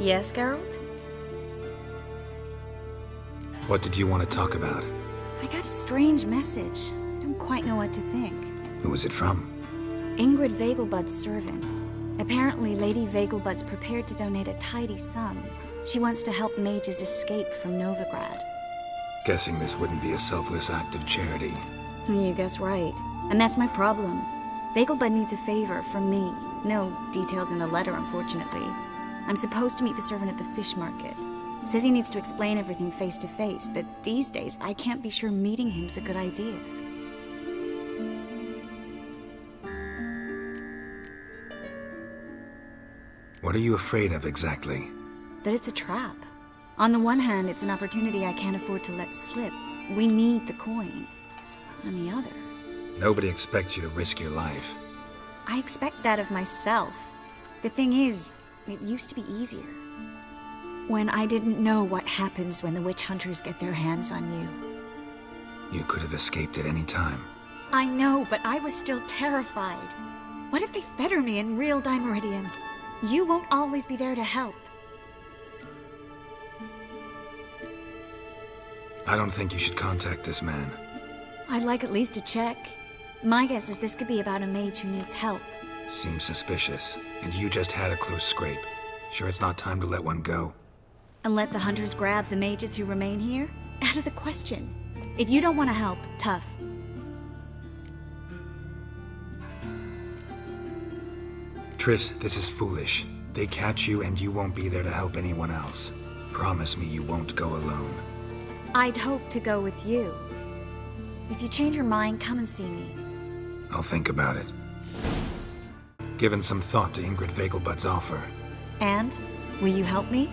Yes, Geralt? What did you want to talk about? I got a strange message. I don't quite know what to think. Who was it from? Ingrid Vegelbud's servant. Apparently, Lady Vegelbud's prepared to donate a tidy sum. She wants to help mages escape from Novigrad. Guessing this wouldn't be a selfless act of charity. You guess right. And that's my problem. Vegelbud needs a favor from me. No details in the letter, unfortunately. I'm supposed to meet the servant at the fish market. Says he needs to explain everything face to face, but these days I can't be sure meeting him's a good idea. What are you afraid of exactly? That it's a trap. On the one hand, it's an opportunity I can't afford to let slip. We need the coin. On the other... Nobody expects you to risk your life. I expect that of myself. The thing is, it used to be easier. When I didn't know what happens when the witch hunters get their hands on you. You could have escaped at any time. I know, but I was still terrified. What if they fetter me in real Dimeridium? You won't always be there to help. I don't think you should contact this man. I'd like at least to check. My guess is this could be about a mage who needs help. Seems suspicious, and you just had a close scrape. Sure it's not time to let one go? And let the hunters grab the mages who remain here? Out of the question. If you don't want to help, tough. Triss, this is foolish. They catch you and you won't be there to help anyone else. Promise me you won't go alone. I'd hope to go with you. If you change your mind, come and see me. I'll think about it. Given some thought to Ingrid Vegelbud's offer. And? Will you help me?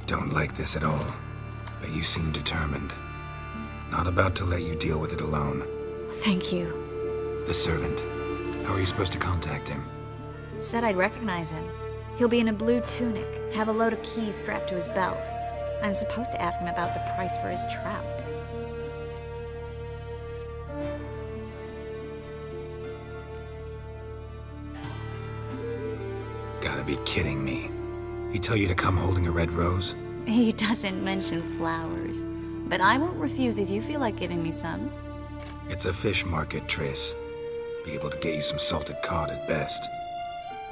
Don't like this at all, but you seem determined. Not about to let you deal with it alone. Thank you. The servant. How are you supposed to contact him? Said I'd recognize him. He'll be in a blue tunic, have a load of keys strapped to his belt. I'm supposed to ask him about the price for his trout. Gotta be kidding me. He tell you to come holding a red rose? He doesn't mention flowers, but I won't refuse if you feel like giving me some. It's a fish market, Triss. Be able to get you some salted cod at best.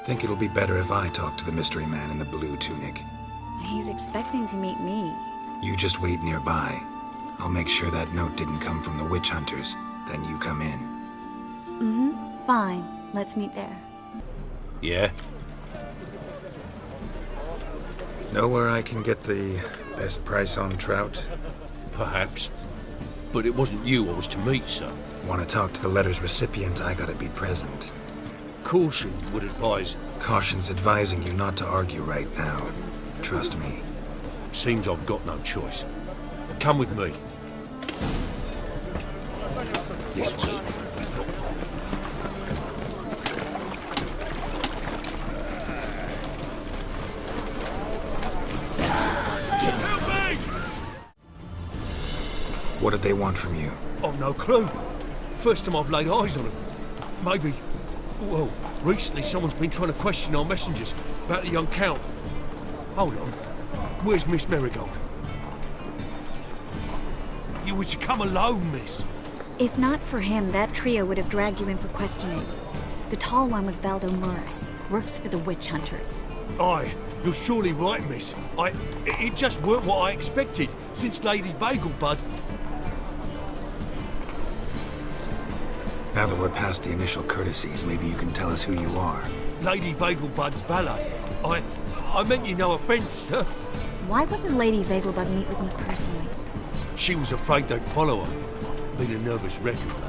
Think it'll be better if I talk to the mystery man in the blue tunic. He's expecting to meet me. You just wait nearby. I'll make sure that note didn't come from the witch hunters. Then you come in. Mm-hmm. Fine. Let's meet there. Yeah? Know where I can get the best price on trout? Perhaps. But it wasn't you I was to meet, sir. Want to talk to the letter's recipient, I gotta be present. Caution would advise. Caution's advising you not to argue right now. Trust me. Seems I've got no choice. Come with me. This way. It's not far. Help me! What did they want from you? I've no clue. First time I've laid eyes on them. Maybe... Well, recently someone's been trying to question our messengers about the young Count. Hold on. Where's Miss Marigold? You was to come alone, miss. If not for him, that trio would have dragged you in for questioning. The tall one was Valdo Morris. Works for the witch hunters. Aye, you're surely right, miss. It just weren't what I expected, since Lady Vegelbud... Now that we're past the initial courtesies, maybe you can tell us who you are. Lady Vegelbud's valet. I meant you no offence, sir. Why wouldn't Lady Vegelbud meet with me personally? She was afraid they'd follow her. Been a nervous wreck of late.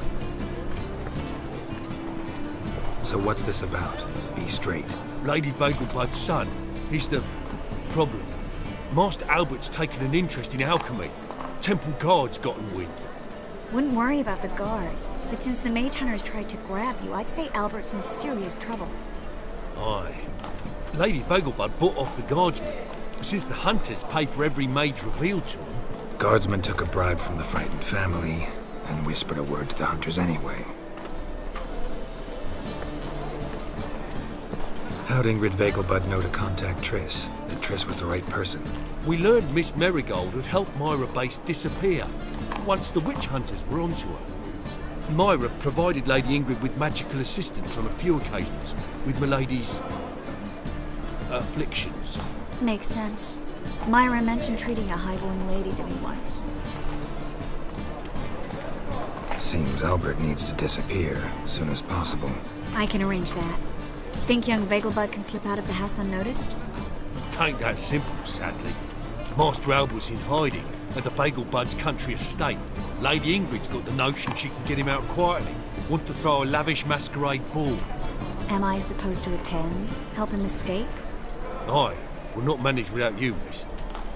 So what's this about? Be straight. Lady Vegelbud's son, he's the problem. Master Albert's taken an interest in alchemy. Temple guards gotten wind. Wouldn't worry about the guard. But since the mage hunters tried to grab you, I'd say Albert's in serious trouble. Aye. Lady Vegelbud bought off the guardsmen. Since the hunters pay for every mage revealed to them. Guardsmen took a bribe from the frightened family and whispered a word to the hunters anyway. How'd Ingrid Vegelbud know to contact Triss? That Triss was the right person? We learned Miss Marigold had helped Myra Base disappear once the witch hunters were onto her. Myra provided Lady Ingrid with magical assistance on a few occasions with Milady's afflictions. Makes sense. Myra mentioned treating a highborn lady to me once. Seems Albert needs to disappear as soon as possible. I can arrange that. Think young Vegelbud can slip out of the house unnoticed? Tain't that simple, sadly. Master Albert's in hiding at the Vegelbud's country estate. Lady Ingrid's got the notion she can get him out quietly. Wants to throw a lavish masquerade ball. Am I supposed to attend? Help him escape? Aye, we'll not manage without you, miss.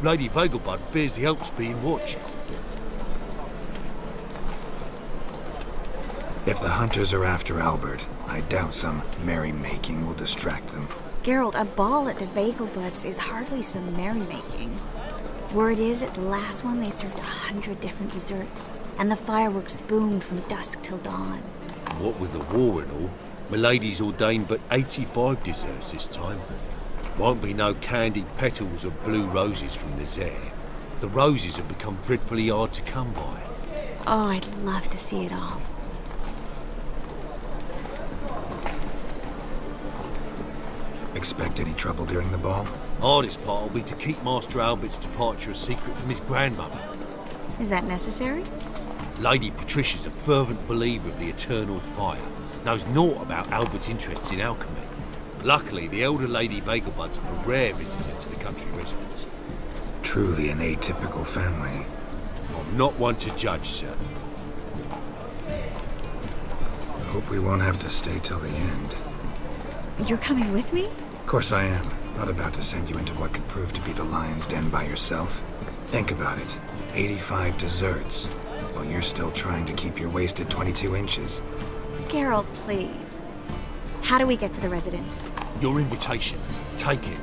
Lady Vegelbud fears the help's being watched. If the hunters are after Albert, I doubt some merrymaking will distract them. Geralt, a ball at the Vegelbuds is hardly some merrymaking. Word is, at the last one they served 100 different desserts, and the fireworks boomed from dusk till dawn. What with the war and all, Milady's ordained but 85 desserts this time. Won't be no candied petals or blue roses from the Zaire. The roses have become dreadfully hard to come by. Oh, I'd love to see it all. Expect any trouble during the ball? Hardest part will be to keep Master Albert's departure a secret from his grandmother. Is that necessary? Lady Patricia's a fervent believer of the eternal fire, knows naught about Albert's interests in alchemy. Luckily, the elder Lady Vegelbud's a rare visitor to the country residence. Truly an atypical family. I'm not one to judge, sir. Hope we won't have to stay till the end. You're coming with me? Of course I am. Not about to send you into what could prove to be the lion's den by yourself. Think about it. 85 desserts. While you're still trying to keep your waist at 22 inches. Geralt, please. How do we get to the residence? Your invitation. Take it.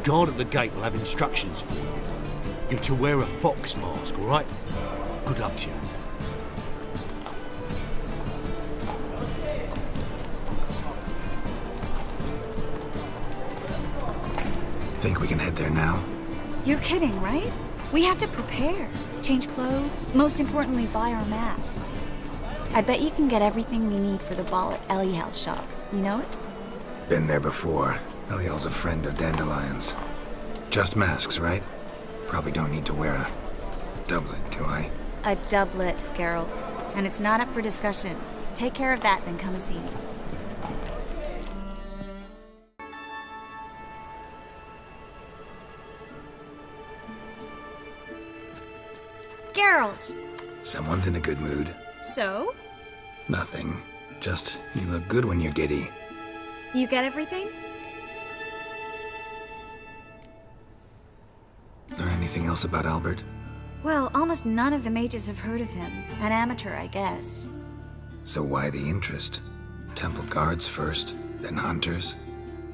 Guard at the gate will have instructions for you. You're to wear a fox mask, all right? Good luck to you. Think we can head there now? You're kidding, right? We have to prepare. Change clothes. Most importantly, buy our masks. I bet you can get everything we need for the ball at Eliel's shop. You know it? Been there before. Eliel's a friend of Dandelion's. Just masks, right? Probably don't need to wear a doublet, do I? A doublet, Geralt. And it's not up for discussion. Take care of that, then come and see me. Geralt! Someone's in a good mood. So? Nothing. Just, you look good when you're giddy. You get everything? Learn anything else about Albert? Well, almost none of the mages have heard of him. An amateur, I guess. So why the interest? Temple guards first, then hunters?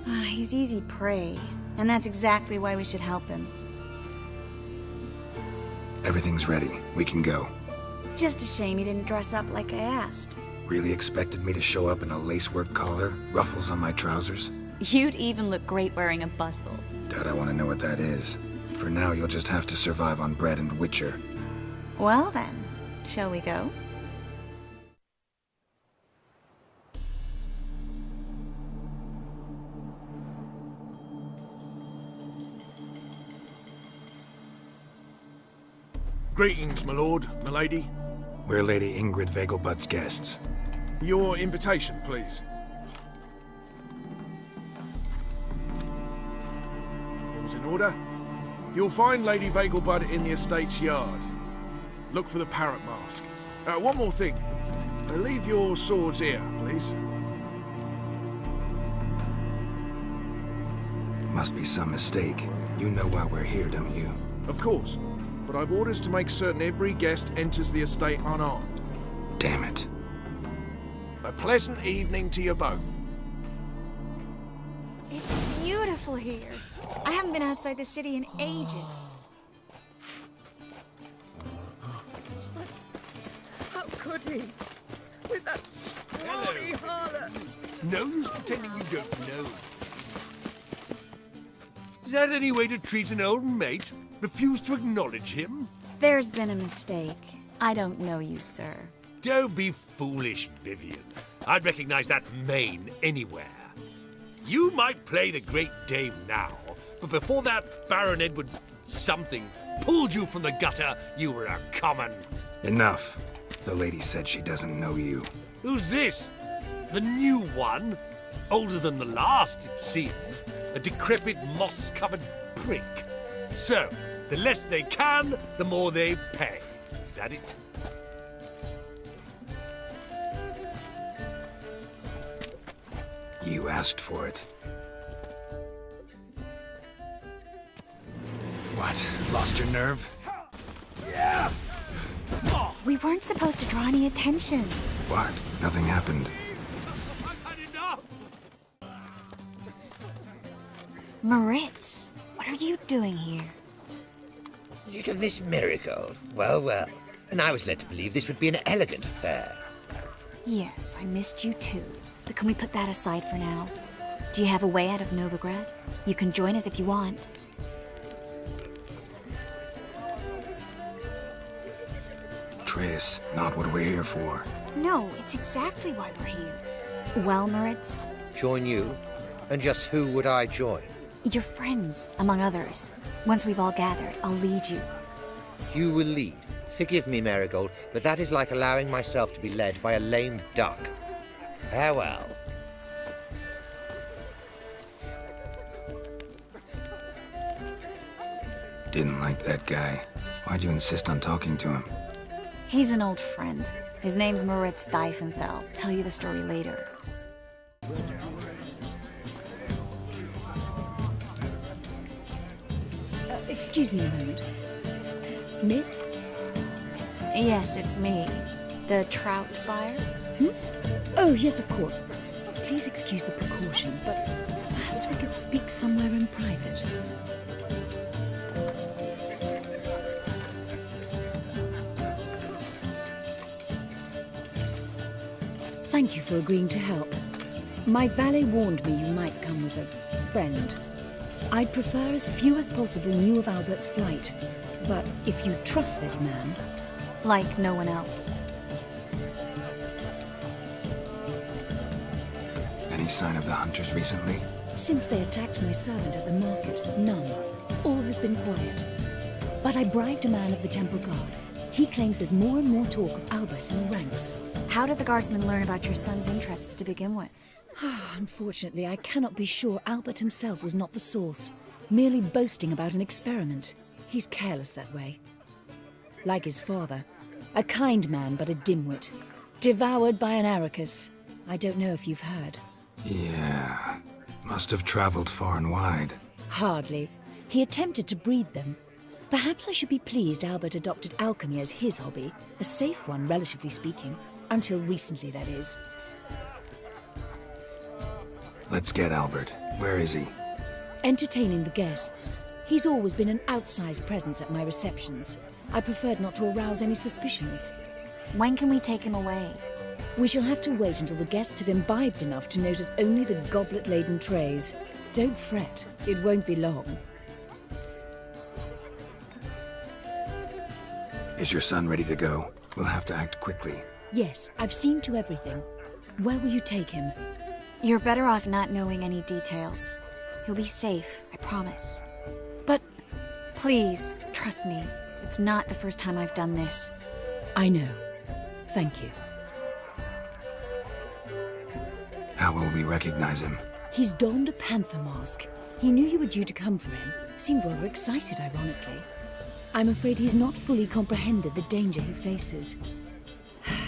He's easy prey. And that's exactly why we should help him. Everything's ready. We can go. Just a shame he didn't dress up like I asked. Really expected me to show up in a lacework collar, ruffles on my trousers? You'd even look great wearing a bustle. Doubt I want to know what that is. For now, you'll just have to survive on bread and witcher. Well then, shall we go? Greetings, my lord, my lady. We're Lady Ingrid Vegelbud's guests. Your invitation, please. All's in order. You'll find Lady Vegelbud in the estate's yard. Look for the parrot mask. One more thing. Leave your swords here, please. Must be some mistake. You know why we're here, don't you? Of course. But I've orders to make certain every guest enters the estate unarmed. Damn it. A pleasant evening to you both. It's beautiful here. I haven't been outside the city in ages. How could he? With that scrawny harlot! No use pretending you don't know. Is that any way to treat an old mate? Refuse to acknowledge him? There's been a mistake. I don't know you, sir. Don't be foolish, Vivian. I'd recognize that mane anywhere. You might play the Great Dame now, but before that Baron Edward something pulled you from the gutter, you were a common. Enough. The lady said she doesn't know you. Who's this? The new one? Older than the last, it seems. A decrepit, moss-covered prick. So, the less they can, the more they pay. Is that it? You asked for it. What? Lost your nerve? We weren't supposed to draw any attention. What? Nothing happened. I've had enough! Moritz, what are you doing here? Little Miss Marigold. Well, well. And I was led to believe this would be an elegant affair. Yes, I missed you too. But can we put that aside for now? Do you have a way out of Novigrad? You can join us if you want. Triss, not what we're here for. No, it's exactly why we're here. Well, Moritz, Join you? And just who would I join? your friends, among others. Once we've all gathered, I'll lead you. You will lead. Forgive me, Marigold, but that is like allowing myself to be led by a lame duck. Farewell. Didn't like that guy. Why'd you insist on talking to him? He's an old friend. His name's Moritz Diefenthal. Tell you the story later. Excuse me a moment. Miss? Yes, it's me. The trout buyer? Oh, yes, of course. Please excuse the precautions, but perhaps we could speak somewhere in private. Thank you for agreeing to help. My valet warned me you might come with a friend. I'd prefer as few as possible knew of Albert's flight. But if you trust this man... Like no one else. Any sign of the hunters recently? Since they attacked my servant at the market, none. All has been quiet. But I bribed a man of the Temple Guard. He claims there's more and more talk of Albert in the ranks. How did the guardsmen learn about your son's interests to begin with? Unfortunately, I cannot be sure Albert himself was not the source, merely boasting about an experiment. He's careless that way. Like his father, a kind man but a dimwit. Devoured by an Arrakis. I don't know if you've heard. Yeah. Must have traveled far and wide. Hardly. He attempted to breed them. Perhaps I should be pleased Albert adopted alchemy as his hobby, a safe one, relatively speaking. Until recently, that is. Let's get Albert. Where is he? Entertaining the guests. He's always been an outsized presence at my receptions. I preferred not to arouse any suspicions. When can we take him away? We shall have to wait until the guests have imbibed enough to notice only the goblet-laden trays. Don't fret, it won't be long. Is your son ready to go? We'll have to act quickly. Yes, I've seen to everything. Where will you take him? You're better off not knowing any details. He'll be safe, I promise. But Please, trust me. It's not the first time I've done this. I know. Thank you. How will we recognize him? He's donned a panther mask. He knew you were due to come for him. Seemed rather excited, ironically. I'm afraid he's not fully comprehended the danger he faces.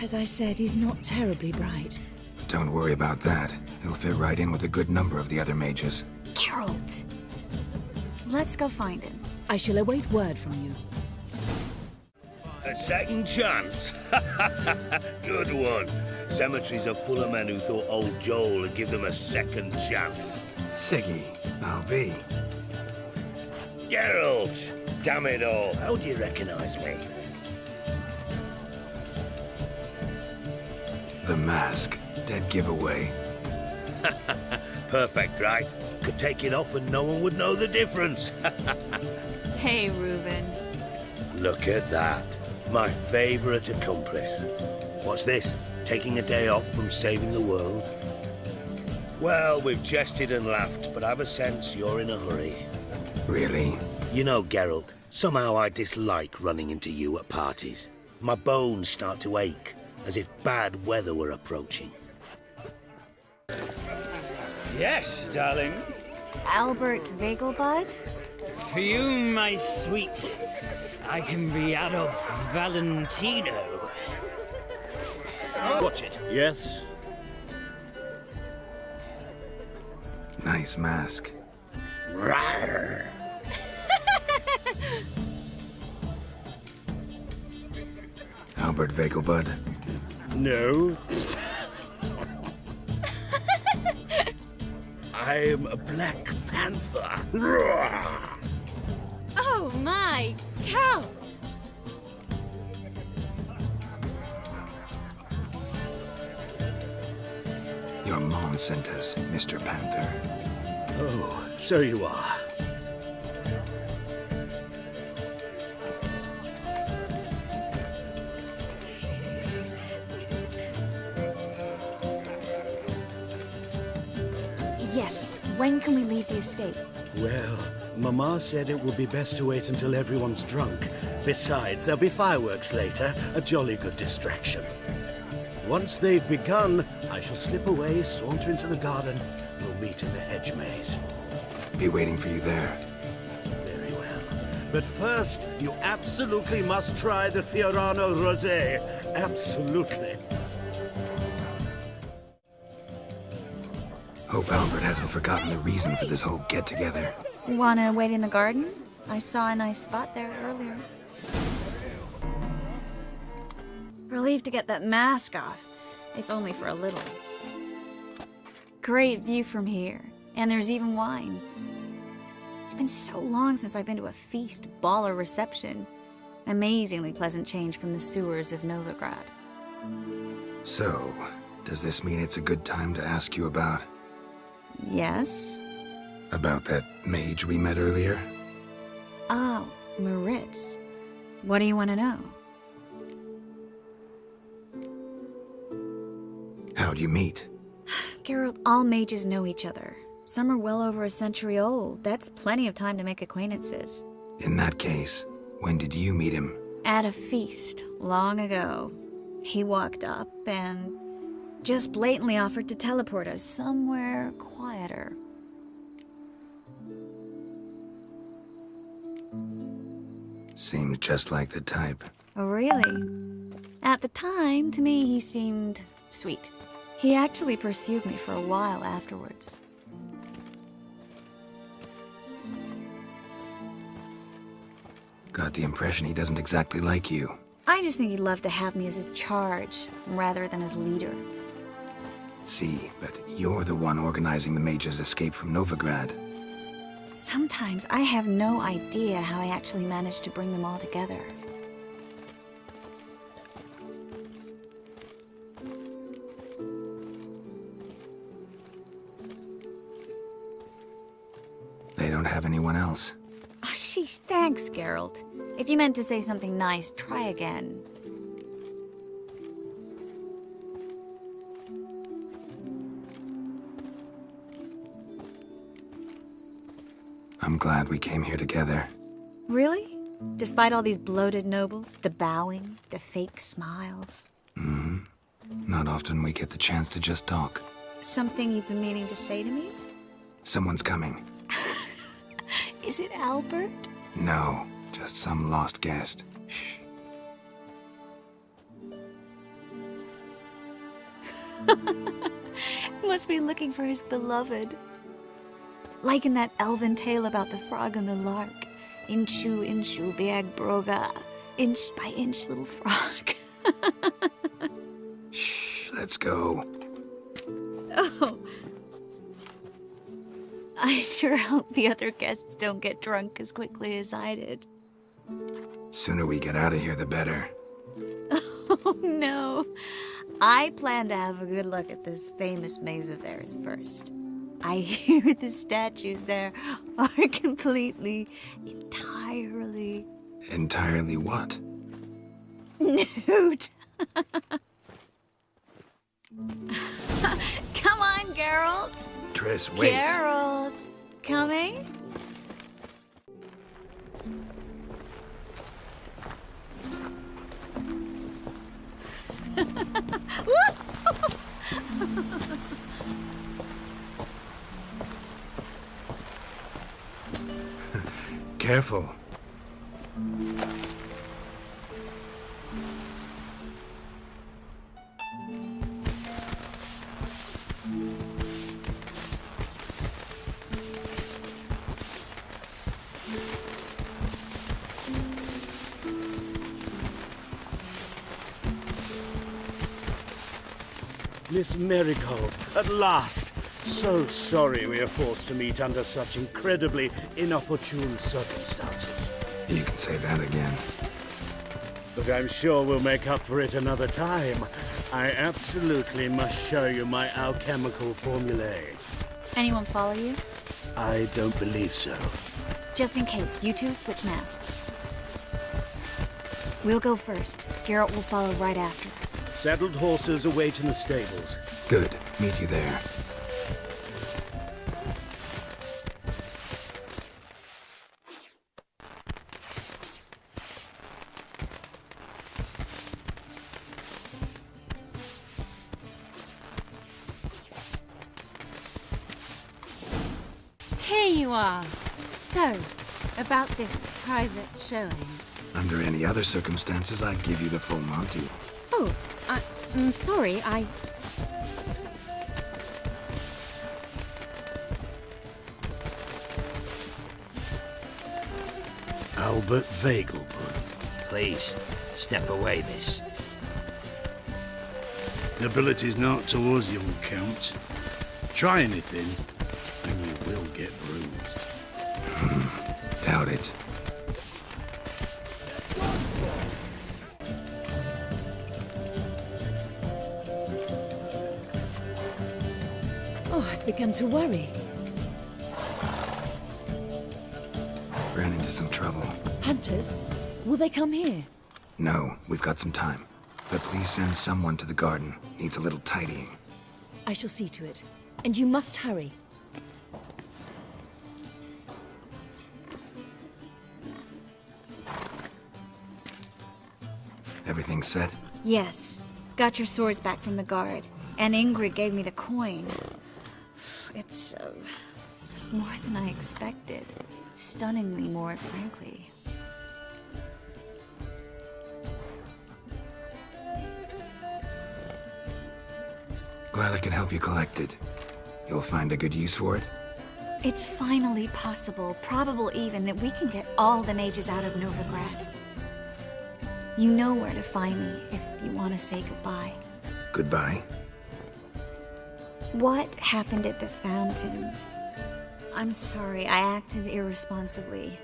As I said, he's not terribly bright. Don't worry about that. He'll fit right in with a good number of the other mages. Geralt! Let's go find him. I shall await word from you. A second chance? Good one. Cemeteries are full of men who thought old Joel would give them a second chance. Siggy, I'll be. Geralt! Damn it all, how do you recognize me? The mask. Dead giveaway. Perfect, right? Could take it off and no one would know the difference. Hey, Reuben. Look at that. My favorite accomplice. What's this? Taking a day off from saving the world? Well, we've jested and laughed, but I've a sense you're in a hurry. Really? You know, Geralt, somehow I dislike running into you at parties. My bones start to ache, as if bad weather were approaching. Yes, darling. Albert Vegelbud? For you, my sweet, I can be Adolf Valentino. Watch it. Yes? Nice mask. Rawr. Albert Vegelbud. No. I am a Black Panther. Rawr. Oh my, Count! Your mom sent us, Mr. Panther. Oh, so you are. Yes, when can we leave the estate? Well, Mama said it would be best to wait until everyone's drunk. Besides, there'll be fireworks later, a jolly good distraction. Once they've begun, I shall slip away, saunter into the garden. We'll meet in the hedge maze. Be waiting for you there. Very well. But first, you absolutely must try the Fiorano Rosé. Absolutely. Hope Albert hasn't forgotten the reason for this whole get-together. Wanna wait in the garden? I saw a nice spot there earlier. Relieved to get that mask off, if only for a little. Great view from here, and there's even wine. It's been so long since I've been to a feast, ball, or reception. Amazingly pleasant change from the sewers of Novigrad. So, does this mean it's a good time to ask you about... Yes? about that mage we met earlier? Oh, Maritz. What do you want to know? How'd you meet? Geralt, all mages know each other. Some are well over a century old. That's plenty of time to make acquaintances. In that case, when did you meet him? At a feast, long ago. He walked up and just blatantly offered to teleport us somewhere quieter. Seemed just like the type. Oh, really? At the time, to me, he seemed sweet. He actually pursued me for a while afterwards. Got the impression he doesn't exactly like you. I just think he'd love to have me as his charge, rather than his leader. See, but you're the one organizing the mage's escape from Novigrad. Sometimes I have no idea how I actually managed to bring them all together. They don't have anyone else. Oh, sheesh, thanks, Geralt. If you meant to say something nice, try again. I'm glad we came here together. Really? Despite all these bloated nobles, the bowing, the fake smiles. Not often we get the chance to just talk. Something you've been meaning to say to me? Someone's coming. Is it Albert? No, just some lost guest. Shh. Must be looking for his beloved. Like in that elven tale about the frog and the lark. Inchu, inchu, biag broga. Inch by inch, little frog. Shh, let's go. Oh. I sure hope the other guests don't get drunk as quickly as I did. Sooner we get out of here, the better. Oh no. I plan to have a good look at this famous maze of theirs first. I hear the statues there are completely, entirely Entirely what? nude. Come on, Geralt. Triss, wait. Geralt, coming? Careful. Miss Marigold, at last! So sorry we are forced to meet under such incredibly inopportune circumstances. You can say that again. But I'm sure we'll make up for it another time. I absolutely must show you my alchemical formulae. Anyone follow you? I don't believe so. Just in case, you two switch masks. We'll go first. Geralt will follow right after. Saddled horses await in the stables. Good. Meet you there. Here you are. So, about this private showing. Under any other circumstances, I'd give you the full Monty. Oh, I'm sorry, Albert Vegelbud. Please, step away, miss. Nobility's not towards young Count. Try anything, and you will get bruised. Doubt it. Oh, I've begun to worry. Ran into some trouble. Hunters? Will they come here? No, we've got some time. But please send someone to the garden. Needs a little tidying. I shall see to it. And you must hurry. Everything set? Yes. Got your swords back from the guard. And Ingrid gave me the coin. It's more than I expected. Stunningly more, frankly. Glad I could help you collect it. You'll find a good use for it? It's finally possible, probable even, that we can get all the mages out of Novigrad. You know where to find me if you want to say goodbye. Goodbye? What happened at the fountain? I'm sorry, I acted irresponsibly.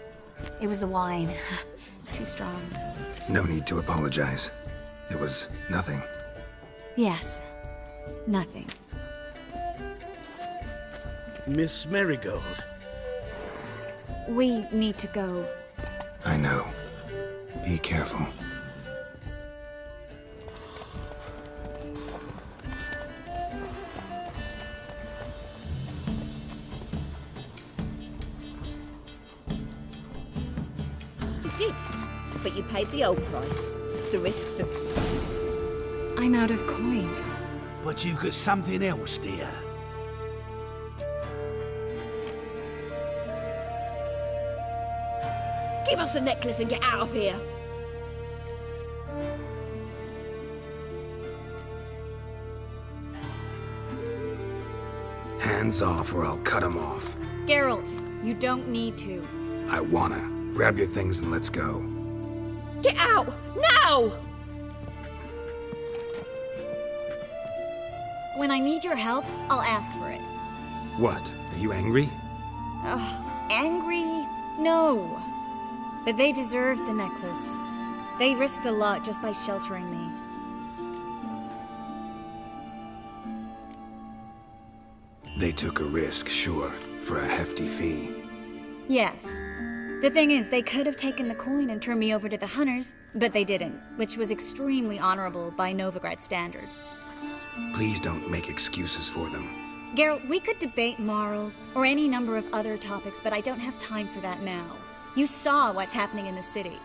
It was the wine. Too strong. No need to apologize. It was nothing. Yes. Nothing. Miss Marigold. We need to go. I know. Be careful. You did, but you paid the old price. The risks of... I'm out of coin. But you've got something else, dear. Give us a necklace and get out of here. Hands off or I'll cut them off. Geralt, you don't need to. I wanna. Grab your things and let's go. Get out! Now! When I need your help, I'll ask for it. What? Are you angry? Angry? No. But they deserved the necklace. They risked a lot just by sheltering me. They took a risk, sure, for a hefty fee. Yes. The thing is, they could have taken the coin and turned me over to the hunters, but they didn't, which was extremely honorable by Novigrad standards. Please don't make excuses for them. Geralt, we could debate morals, or any number of other topics, but I don't have time for that now. You saw what's happening in the city.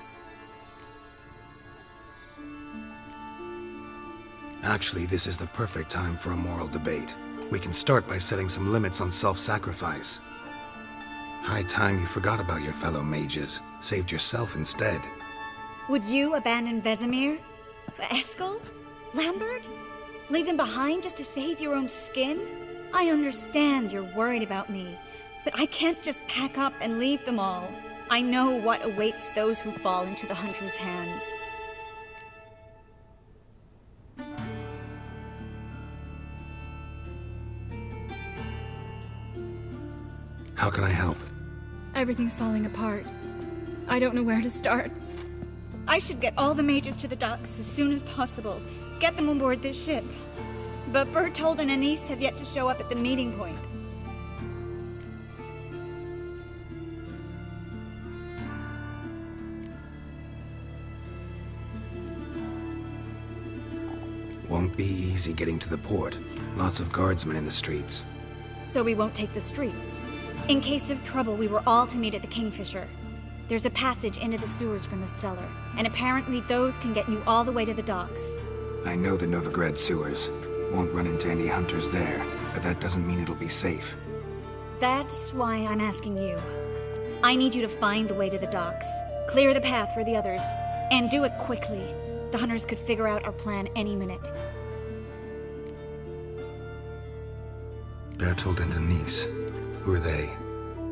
Actually, this is the perfect time for a moral debate. We can start by setting some limits on self-sacrifice. High time you forgot about your fellow mages, saved yourself instead. Would you abandon Vesemir? Eskel? Lambert? Leave them behind just to save your own skin? I understand you're worried about me, but I can't just pack up and leave them all. I know what awaits those who fall into the Hunter's hands. How can I help? Everything's falling apart. I don't know where to start. I should get all the mages to the docks as soon as possible. Get them aboard this ship. But Bertold and Anise have yet to show up at the meeting point. Won't be easy getting to the port. Lots of guardsmen in the streets. So we won't take the streets. In case of trouble, we were all to meet at the Kingfisher. There's a passage into the sewers from the cellar, and apparently those can get you all the way to the docks. I know the Novigrad sewers. Won't run into any hunters there, but that doesn't mean it'll be safe. That's why I'm asking you. I need you to find the way to the docks, clear the path for the others, and do it quickly. The hunters could figure out our plan any minute. Bertold and Anise. Who are they?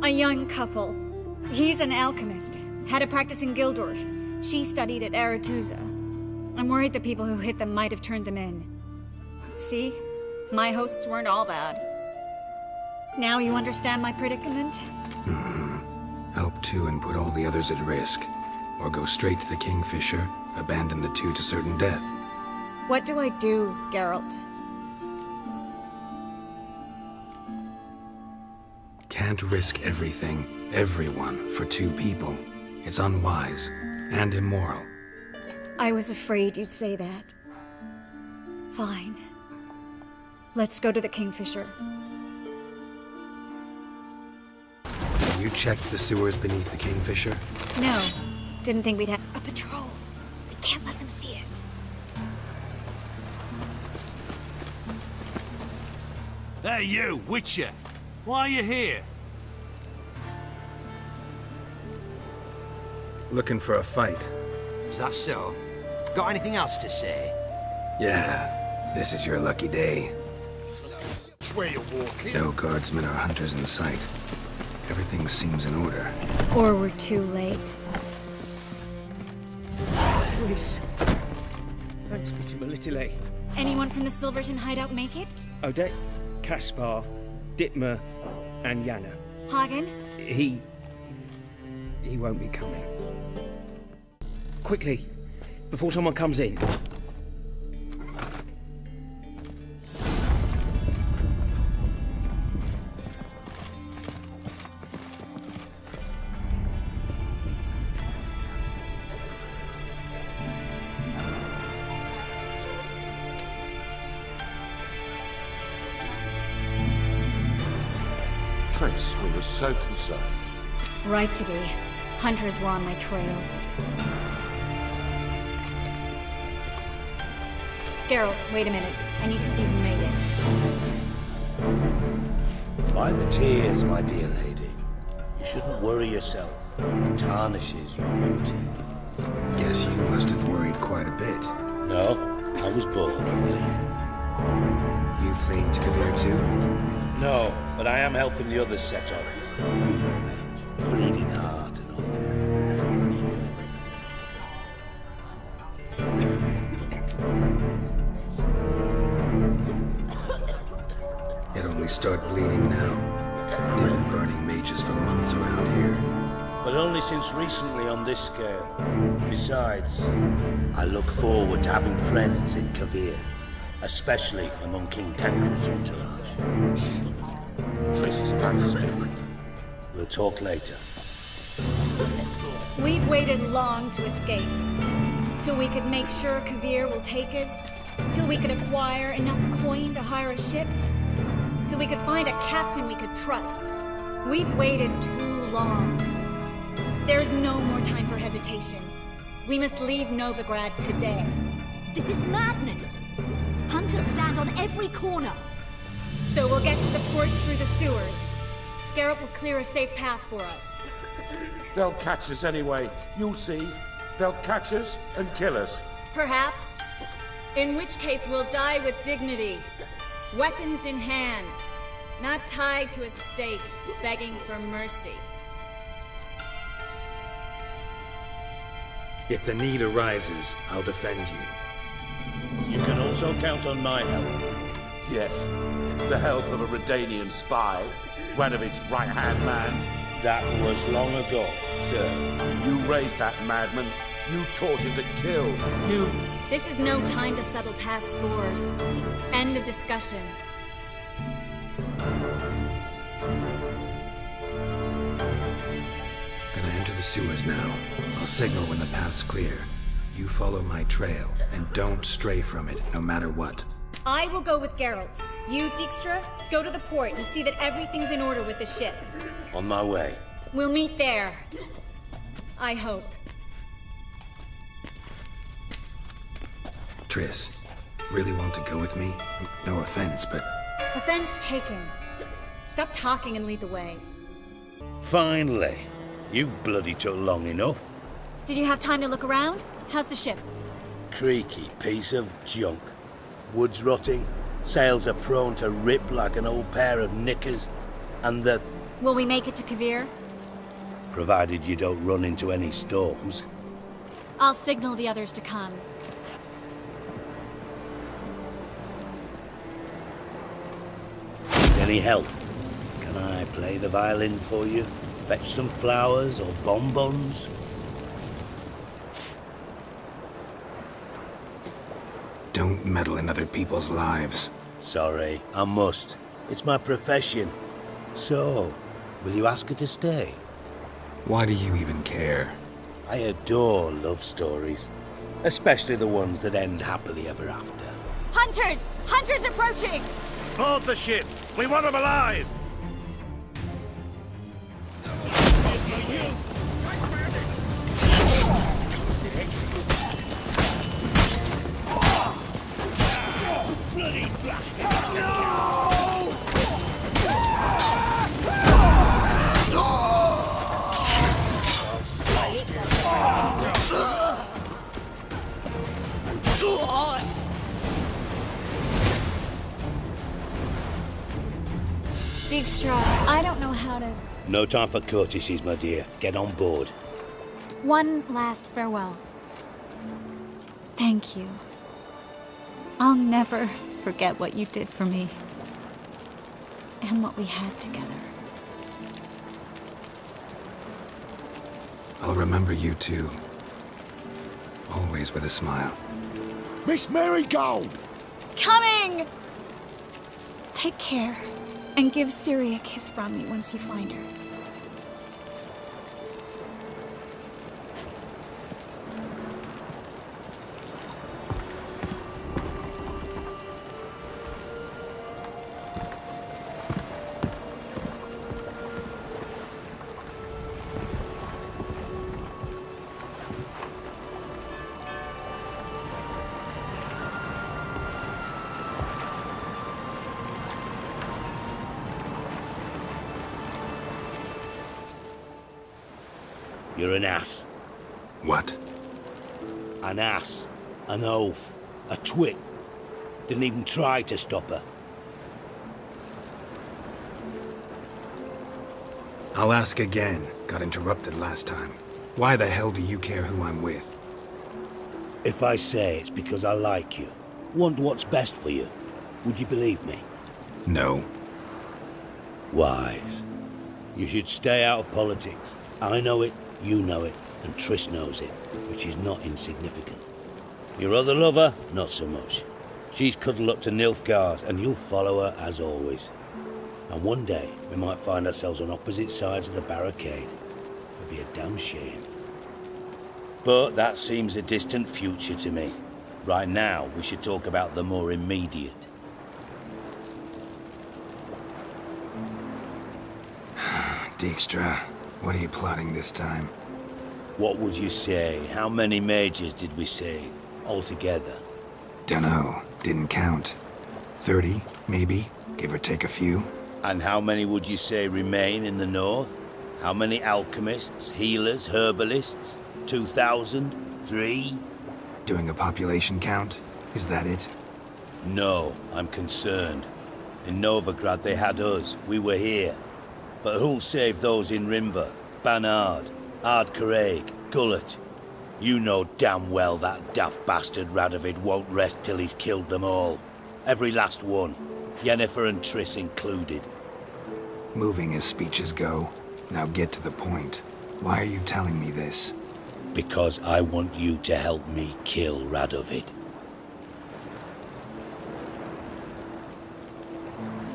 A young couple. He's an alchemist. Had a practice in Gildorf. She studied at Aretuza. I'm worried the people who hit them might have turned them in. See? My hosts weren't all bad. Now you understand my predicament? Help two and put all the others at risk. Or go straight to the Kingfisher, abandon the two to certain death. What do I do, Geralt? Can't risk everything, everyone, for two people. It's unwise and immoral. I was afraid you'd say that. Fine. Let's go to the Kingfisher. Have you checked the sewers beneath the Kingfisher? No. Didn't think we'd have a patrol. We can't let them see us. Hey, you, Witcher! Why are you here? Looking for a fight. Is that so? Got anything else to say? Yeah, this is your lucky day. Where you're walking? No guardsmen or hunters in sight. Everything seems in order. Or we're too late. Triss. Thanks, Peter Melitile. Anyone from the Silverton hideout make it? Odette, Caspar, Dittmer, and Yana. Hagen? He won't be coming. Quickly, before someone comes in. Triss, we were so concerned. Right to be. Hunters were on my trail. Geralt, wait a minute. I need to see who made it. By the tears, my dear lady. You shouldn't worry yourself. It tarnishes your beauty. Guess you must have worried quite a bit. No, I was born ugly. You fleeing to Kavir too? No, but I am helping the others set up. You know me. Bleeding heart and all. It only start bleeding now. We've been burning mages for months around here. But only since recently on this scale. Besides, I look forward to having friends in Kavir, especially among King Tancred's entourage. Triss is about to speak. We'll talk later. We've waited long to escape. Till we could make sure Kavir will take us. Till we could acquire enough coin to hire a ship. Till we could find a captain we could trust. We've waited too long. There's no more time for hesitation. We must leave Novigrad today. This is madness. Hunters stand on every corner. So we'll get to the port through the sewers. Garrett will clear a safe path for us. They'll catch us anyway. You'll see. They'll catch us and kill us. Perhaps. In which case we'll die with dignity. Weapons in hand. Not tied to a stake, begging for mercy. If the need arises, I'll defend you. You can also count on my help. Yes, the help of a Redanian spy, one of its right-hand man. That was long ago, sir. You raised that madman. You taught him to kill. You... This is no time to settle past scores. End of discussion. Gonna enter the sewers now. I'll signal when the path's clear. You follow my trail, and don't stray from it, no matter what. I will go with Geralt. You, Dijkstra, go to the port and see that everything's in order with the ship. On my way. We'll meet there. I hope. Triss, really want to go with me? No offense, but... Offense taken. Stop talking and lead the way. Finally. You bloody took long enough. Did you have time to look around? How's the ship? Creaky piece of junk. Wood's rotting, sails are prone to rip like an old pair of knickers, and the... Will we make it to Kavir? Provided you don't run into any storms. I'll signal the others to come. Any help? Can I play the violin for you? Fetch some flowers or bonbons? Don't meddle in other people's lives. Sorry, I must. It's my profession. So, will you ask her to stay? Why do you even care? I adore love stories. Especially the ones that end happily ever after. Hunters! Hunters approaching! Board the ship! We want them alive! Bloody bastard! No! Dijkstra, I don't know how to... No time for courtesies, my dear. Get on board. One last farewell. Thank you. I'll never forget what you did for me. And what we had together. I'll remember you too. Always with a smile. Miss Marigold! Coming! Take care, and give Ciri a kiss from me once you find her. You're an ass. What? An ass. An oaf. A twit. Didn't even try to stop her. I'll ask again. Got interrupted last time. Why the hell do you care who I'm with? If I say it's because I like you, want what's best for you, would you believe me? No. Wise. You should stay out of politics. I know it, you know it, and Triss knows it, which is not insignificant. Your other lover, not so much. She's cuddled up to Nilfgaard, and you'll follow her as always. And one day, we might find ourselves on opposite sides of the barricade. It'd be a damn shame. But that seems a distant future to me. Right now, we should talk about the more immediate. Dijkstra, what are you plotting this time? What would you say? How many mages did we save, altogether? Dunno, didn't count. 30, maybe, give or take a few. And how many would you say remain in the north? How many alchemists, healers, herbalists? 2,000? 3? Doing a population count? Is that it? No, I'm concerned. In Novigrad they had us, we were here. But who'll save those in Rimba, Banard, Ardcaraig, Gullet? You know damn well that daft bastard Radovid won't rest till he's killed them all. Every last one. Yennefer and Triss included. Moving as speeches go. Now get to the point. Why are you telling me this? Because I want you to help me kill Radovid.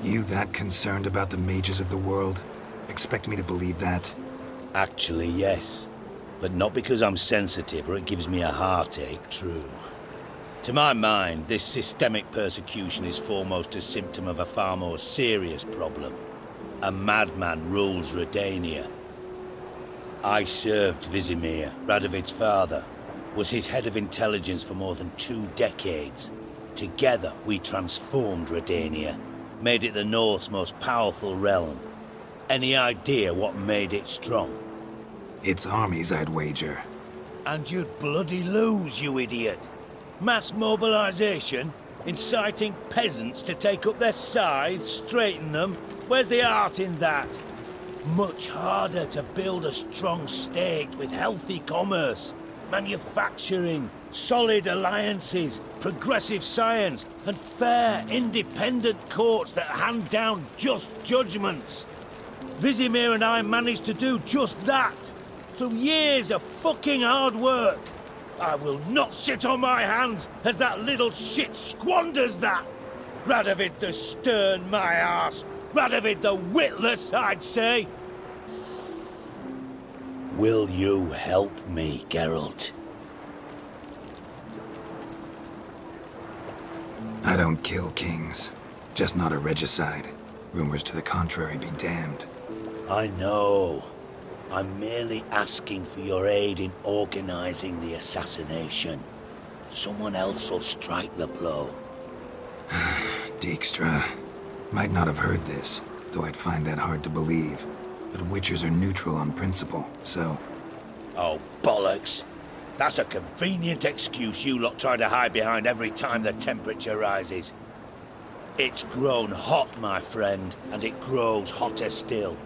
You that concerned about the mages of the world? Expect me to believe that? Actually, yes. But not because I'm sensitive or it gives me a heartache, true. To my mind, this systemic persecution is foremost a symptom of a far more serious problem. A madman rules Redania. I served Vizimir, Radovid's father, was his head of intelligence for more than 2 decades. Together, we transformed Redania, made it the North's most powerful realm. Any idea what made it strong? Its armies, I'd wager. And you'd bloody lose, you idiot. Mass mobilization? Inciting peasants to take up their scythes, straighten them? Where's the art in that? Much harder to build a strong state with healthy commerce, manufacturing, solid alliances, progressive science, and fair, independent courts that hand down just judgments. Vizimir and I managed to do just that, through years of fucking hard work. I will not sit on my hands as that little shit squanders that. Radovid the stern, my arse. Radovid the witless, I'd say. Will you help me, Geralt? I don't kill kings. Just not a regicide. Rumors to the contrary be damned. I know. I'm merely asking for your aid in organizing the assassination. Someone else will strike the blow. Dijkstra. Might not have heard this, though I'd find that hard to believe. But Witchers are neutral on principle, so... Oh, bollocks. That's a convenient excuse you lot try to hide behind every time the temperature rises. It's grown hot, my friend, and it grows hotter still.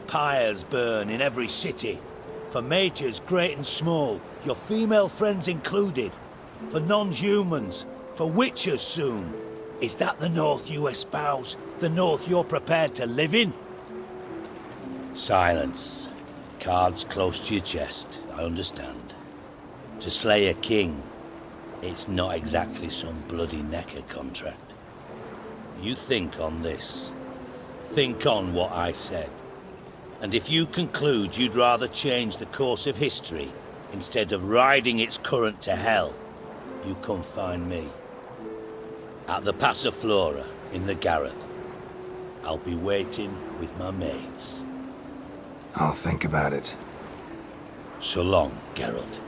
Pyres burn in every city. For mages great and small, your female friends included. For non-humans, for witchers soon. Is that the North you espouse? The North you're prepared to live in? Silence. Cards close to your chest, I understand. To slay a king, it's not exactly some bloody necker contract. You think on this. Think on what I said. And if you conclude you'd rather change the course of history instead of riding its current to hell, you come find me. At the Passiflora, in the garret. I'll be waiting with my maids. I'll think about it. So long, Geralt.